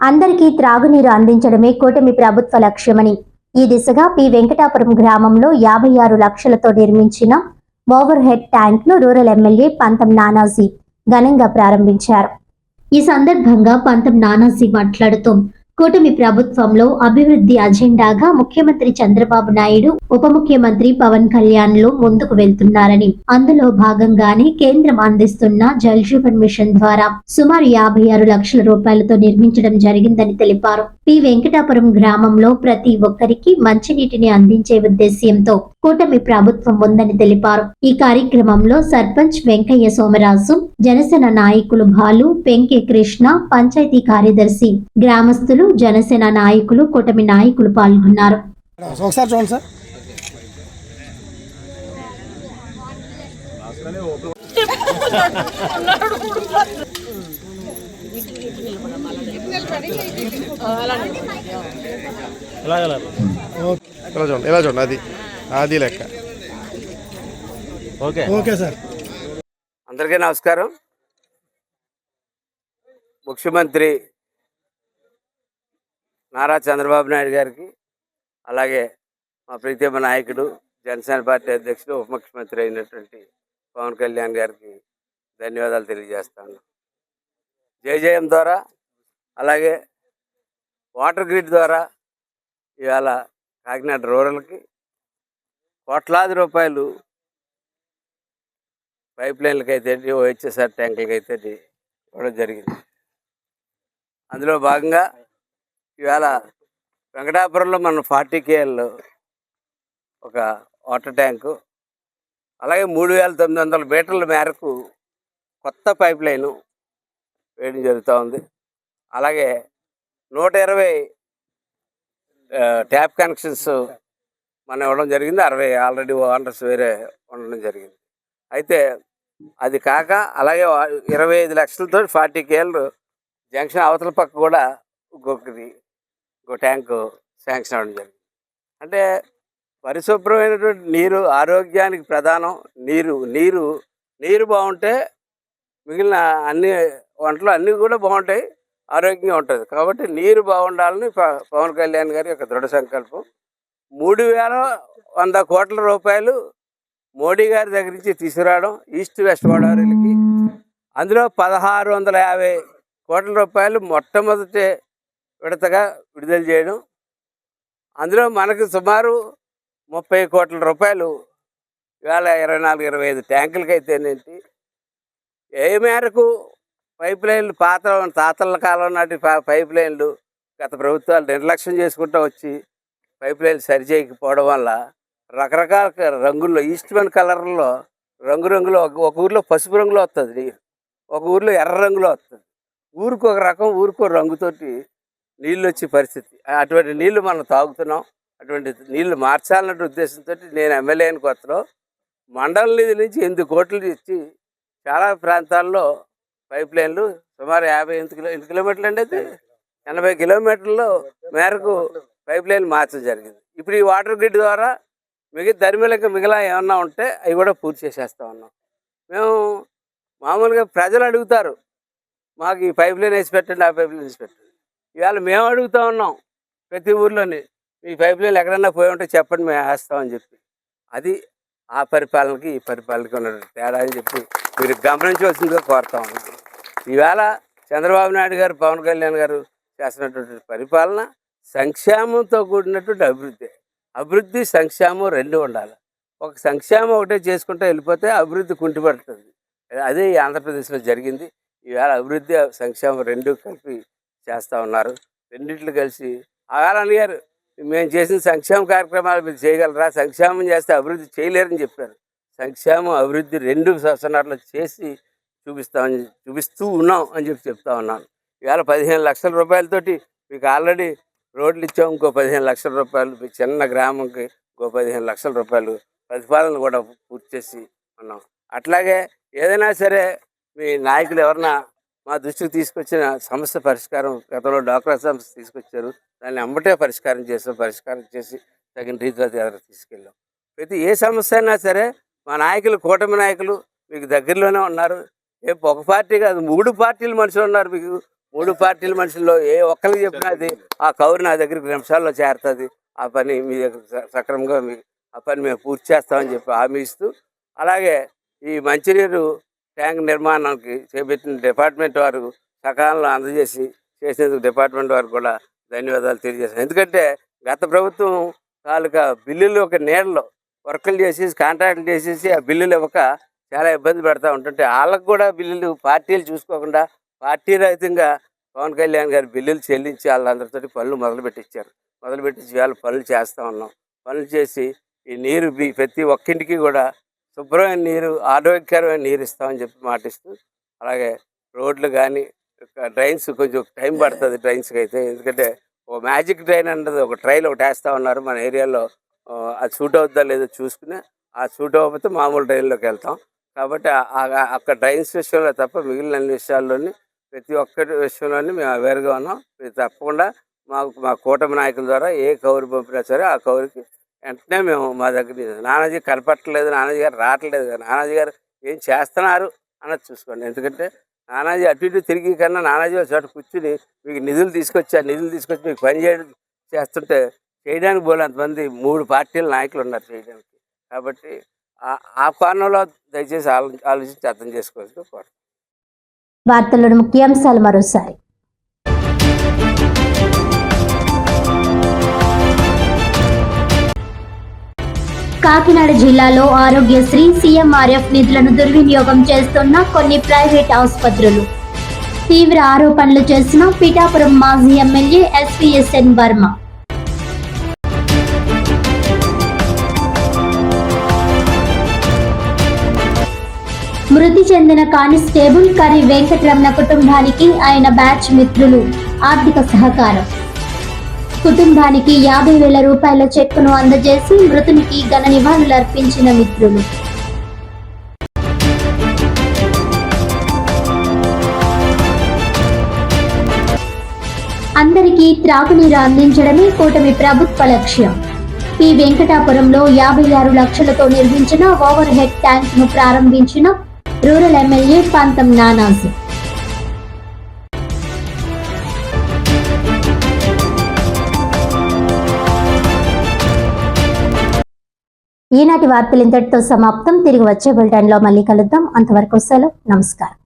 అందరికీ త్రాగునీరు అందించడమే కూటమి ప్రభుత్వ లక్ష్యమని, ఈ దిశగా పి వెంకటాపురం గ్రామంలో 56 లక్షలతో నిర్మించిన ఓవర్ హెడ్ ట్యాంక్ను రూరల్ ఎమ్మెల్యే పంతం నానాజీ ఘనంగా ప్రారంభించారు. ఈ సందర్భంగా పంతం నానాజీ మాట్లాడుతూ, కూటమి ప్రభుత్వంలో అభివృద్ధి అజెండాగా ముఖ్యమంత్రి చంద్రబాబు నాయుడు, ఉప ముఖ్యమంత్రి పవన్ కళ్యాణ్ లు ముందుకు వెళ్తున్నారని, అందులో భాగంగానే కేంద్రం అందిస్తున్న జల్ జీవన్ మిషన్ ద్వారా సుమారు 56 లక్షల రూపాయలతో నిర్మించడం జరిగిందని తెలిపారు. పి వెంకటాపురం గ్రామంలో ప్రతి ఒక్కరికి మంచినీటిని అందించే ఉద్దేశ్యంతో కూటమి ప్రభుత్వం ఉందని తెలిపారు. ఈ కార్యక్రమంలో సర్పంచ్ వెంకయ్య సోమరాజు, జనసేన నాయకులు భాలు, పెంకే కృష్ణ, పంచాయతీ కార్యదర్శి, గ్రామస్తులు, జనసేన నాయకులు, కూటమి నాయకులు పాల్గొన్నారు. ఎలా చూడండి అది లెక్క. Okay sir. అందరికీ నమస్కారం. ముఖ్యమంత్రి నారా చంద్రబాబు నాయుడు గారికి, అలాగే మా ప్రీతమ నాయకుడు జనసేన పార్టీ అధ్యక్షుడు ఉప ముఖ్యమంత్రి అయినటువంటి పవన్ కళ్యాణ్ గారికి ధన్యవాదాలు తెలియజేస్తాను. జేజేఎం ద్వారా, అలాగే వాటర్ గ్రిడ్ ద్వారా ఇవాళ కాకినాడ రూరల్కి కోట్లాది రూపాయలు పైప్ లైన్లకి అయితే, ఓహెచ్ఎస్ఆర్ ట్యాంకులకి అయితే ఇవ్వడం జరిగింది. అందులో భాగంగా ఇవాళ వెంకటాపురంలో మన 40 KL ఒక వాటర్ ట్యాంకు, అలాగే 3900 మీటర్ల మేరకు కొత్త పైప్ లైను వేయడం జరుగుతూ ఉంది. అలాగే 120 ట్యాప్ కనెక్షన్స్ మనం ఇవ్వడం జరిగింది. 60 ఆల్రెడీ ఓనర్స్ వేరే ఉండడం జరిగింది. అయితే అది కాక అలాగే 25 లక్షలతో 40 KL జంక్షన్ అవతల పక్క కూడా ఇంకో ట్యాంకు శాంక్షన్ అవ్వడం జరిగింది. అంటే పరిశుభ్రమైనటువంటి నీరు ఆరోగ్యానికి ప్రధానం. నీరు బాగుంటే మిగిలిన అన్ని వంటలు అన్నీ కూడా బాగుంటాయి, ఆరోగ్యంగా ఉంటుంది. కాబట్టి నీరు బాగుండాలని పవన్ కళ్యాణ్ గారి యొక్క దృఢ సంకల్పం. 3100 కోట్ల రూపాయలు మోడీ గారి దగ్గర నుంచి తీసుకురావడం ఈస్ట్ వెస్ట్ గోదావరికి. అందులో 1650 కోట్ల రూపాయలు మొట్టమొదటి విడతగా విడుదల చేయడం. అందులో మనకు సుమారు 30 కోట్ల రూపాయలు ఇవాళ 24-25 ట్యాంకులకి అయితేనేంటి, ఏ మేరకు పైప్ లైన్లు తాతల కాలం నాటి పైప్ లైన్లు గత ప్రభుత్వాలు నిర్లక్ష్యం చేసుకుంటూ వచ్చి పైప్ లైన్లు సరిచేయకపోవడం వల్ల రకరకాల రంగుల్లో, ఈస్ట్ వెన్ కలర్లో రంగురంగులో, ఒక ఊరిలో పసుపు రంగులో వస్తుంది నీరు, ఒక ఊరిలో ఎర్ర రంగులో వస్తుంది. ఊరికి ఒక రకం, ఊరికో రంగుతోటి నీళ్ళు వచ్చే పరిస్థితి. అటువంటి నీళ్లు మనం తాగుతున్నాం. అటువంటి నీళ్లు మార్చాలన్న ఉద్దేశంతో నేను ఎమ్మెల్యే అయిన కొత్తలో మండలం నిధి నుంచి 8 కోట్లు ఇచ్చి చాలా ప్రాంతాల్లో పైప్ లైన్లు సుమారు 50 కిలోమీటర్లు అండి, అయితే 80 కిలోమీటర్ల మేరకు పైప్ లైన్ మార్చడం జరిగింది. ఇప్పుడు ఈ వాటర్ గ్రిడ్ ద్వారా మిగిలిన ఏమన్నా ఉంటే అవి కూడా పూర్తి చేసేస్తా ఉన్నాం. మేము మామూలుగా ప్రజలు అడుగుతారు, మాకు ఈ పైప్ లైన్ వేసి పెట్టండి, ఆ పైప్ లైన్ వేసి పెట్టండి. ఇవాళ మేము అడుగుతూ ఉన్నాం ప్రతి ఊర్లోని, మీ పైప్ లైన్ ఎక్కడన్నా పోయి ఉంటే చెప్పండి, మేము వేస్తామని చెప్పి. అది ఆ పరిపాలనకి ఈ పరిపాలనకి ఉన్న తేడా అని చెప్పి మీరు గమనించవలసిందిగా కోరుతా ఉన్నాం. ఈవేళ చంద్రబాబు నాయుడు గారు, పవన్ కళ్యాణ్ గారు చేస్తున్నటువంటి పరిపాలన సంక్షేమంతో కూడినటువంటి అభివృద్ధి సంక్షేమం రెండు ఉండాలి. ఒక సంక్షేమం ఒకటే చేసుకుంటూ వెళ్ళిపోతే అభివృద్ధి కుంటిపడుతుంది. అదే ఈ ఆంధ్రప్రదేశ్లో జరిగింది. ఈవేళ అభివృద్ధి సంక్షేమం రెండు కలిపి చేస్తూ ఉన్నారు. రెండింటిని కలిసి ఆగాలని గారు, మేము చేసిన సంక్షేమ కార్యక్రమాలు మీరు చేయగలరా, సంక్షేమం చేస్తే అభివృద్ధి చేయలేరని చెప్పారు. సంక్షేమం అభివృద్ధి 2 సంవత్సరాల్లో చేసి చూపిస్తూ ఉన్నాం అని చెప్తా ఉన్నాను. ఇవాళ 15 లక్షల రూపాయలతోటి మీకు ఆల్రెడీ రోడ్లు ఇచ్చాం. ఇంకో 15 లక్షల రూపాయలు మీ చిన్న గ్రామంకి, ఇంకో 15 లక్షల రూపాయలు ప్రతిపాదన కూడా పూర్తి చేసి ఉన్నాం. అట్లాగే ఏదైనా సరే మీ నాయకులు ఎవరన్నా మా దృష్టికి తీసుకొచ్చిన సమస్య పరిష్కారం, గతంలో డ్వాక్రా సమస్య తీసుకొచ్చారు, దాన్ని అమ్మటే పరిష్కారం చేసి తగిన రీతిలో తీసుకెళ్ళాం. ప్రతి ఏ సమస్య అయినా సరే మా నాయకులు, కూటమి నాయకులు మీకు దగ్గరలోనే ఉన్నారు. ఒక పార్టీ కాదు, 3 పార్టీల మనుషులు ఉన్నారు మీకు. 3 పార్టీల మనుషుల్లో ఏ ఒక్కరికి చెప్పినా అది ఆ కౌరు నా దగ్గరికి 2 నిమిషాల్లో చేరుతుంది. ఆ పని మీ దగ్గర సక్రమంగా ఆ పని మేము పూర్తి చేస్తామని చెప్పి హామీ ఇస్తూ, అలాగే ఈ మంచినీరు ట్యాంక్ నిర్మాణానికి చేపట్టిన డిపార్ట్మెంట్ వారు సకాలంలో అందజేసి చేసేందుకు డిపార్ట్మెంట్ వారికి కూడా ధన్యవాదాలు తెలియజేస్తాను. ఎందుకంటే గత ప్రభుత్వం తాలూకా బిల్లులు ఒక నీడలో వర్కులు చేసేసి కాంట్రాక్టులు చేసేసి ఆ బిల్లులు ఇవ్వక చాలా ఇబ్బంది పెడతా ఉంటుంటే వాళ్ళకు కూడా బిల్లులు పార్టీలు చూసుకోకుండా పార్టీ రహితంగా పవన్ కళ్యాణ్ గారు బిల్లులు చెల్లించి వాళ్ళందరితో పనులు మొదలుపెట్టించి వాళ్ళు పనులు చేస్తూ ఉన్నాం. పనులు చేసి ఈ నీరు ప్రతి ఒక్కింటికి కూడా శుభ్రమైన నీరు, ఆరోగ్యకరమైన నీరు ఇస్తామని చెప్పి మాటిస్తూ, అలాగే రోడ్లు కానీ డ్రైన్స్ కొంచెం టైం పడుతుంది డ్రైన్స్కి అయితే. ఎందుకంటే ఒక మ్యాజిక్ డ్రైన్ అన్నది ఒక ట్రైల్ ఒకటి వేస్తూ ఉన్నారు మన ఏరియాలో. అది సూట్ అవుతుందా లేదో చూసుకుని ఆ సూట్ అవ్వకపోతే మామూలు డ్రైన్లోకి వెళ్తాం. కాబట్టి అక్కడ డ్రైన్స్ విషయంలో తప్ప మిగిలిన అన్ని విషయాల్లోని ప్రతి ఒక్కటి విషయంలోని మేము అవేర్గా ఉన్నాం. తప్పకుండా మా కూటమి నాయకుల ద్వారా ఏ కౌరు పంపినా సరే ఆ కౌరుకి వెంటనే మేము మా దగ్గర నానాజీ కనపట్టలేదు, నానాజీ గారు రావట్లేదు కదా, నానాజీ గారు ఏం చేస్తున్నారు అన్నది చూసుకోండి. ఎందుకంటే నానాజీ అటు ఇటు తిరిగి కన్నా నానాజీ చోట కూర్చుని మీకు నిధులు తీసుకొచ్చి మీకు పని చేస్తుంటే చేయడానికి పోలే అంతమంది 3 పార్టీల నాయకులు ఉన్నారు చేయడానికి. కాబట్టి ఆ కోణంలో దయచేసి ఆలోచించి అర్థం చేసుకోవాల్సి కోరుతున్నాను. వార్తల్లోని ముఖ్యాంశాలు మరోసారి. కాకినాడ జిల్లాలో ఆరోగ్యశ్రీ సీఎంఆర్ఎఫ్ నిధులను దుర్వినియోగం చేస్తున్న కొన్ని ప్రైవేట్ ఆసుపత్రులు. తీవ్ర ఆరోపణలు చేసిన పిఠాపురం మాజీ ఎమ్మెల్యే ఎస్వీఎస్ఎన్ వర్మ. మృతి చెందిన కానిస్టేబుల్ కరి వెంకటరమణ కుటుంబానికి ఆయన బ్యాచ్ మిత్రులు ఆర్థిక సహకారం. కుటుంబానికి 50,000 రూపాయల చెక్కును అందజేసి మృతునికి ఘన నివాళులర్పించిన మిత్రులు. అందరికీ త్రాగునీరు అందించడమే కూటమి ప్రభుత్వ లక్ష్యం. పి వెంకటాపురంలో 56 లక్షలతో నిర్మించిన ఓవర్ హెడ్ ట్యాంక్ ను ప్రారంభించిన రూరల్ ఎమ్మెల్యే పంతం నానాజీ. ఈనాటి వార్తలు ఇంతటితో సమాప్తం. తిరిగి వచ్చే బులెటిన్లో మళ్ళీ కలుద్దాం. అంతవరకు సెలవు. నమస్కారం.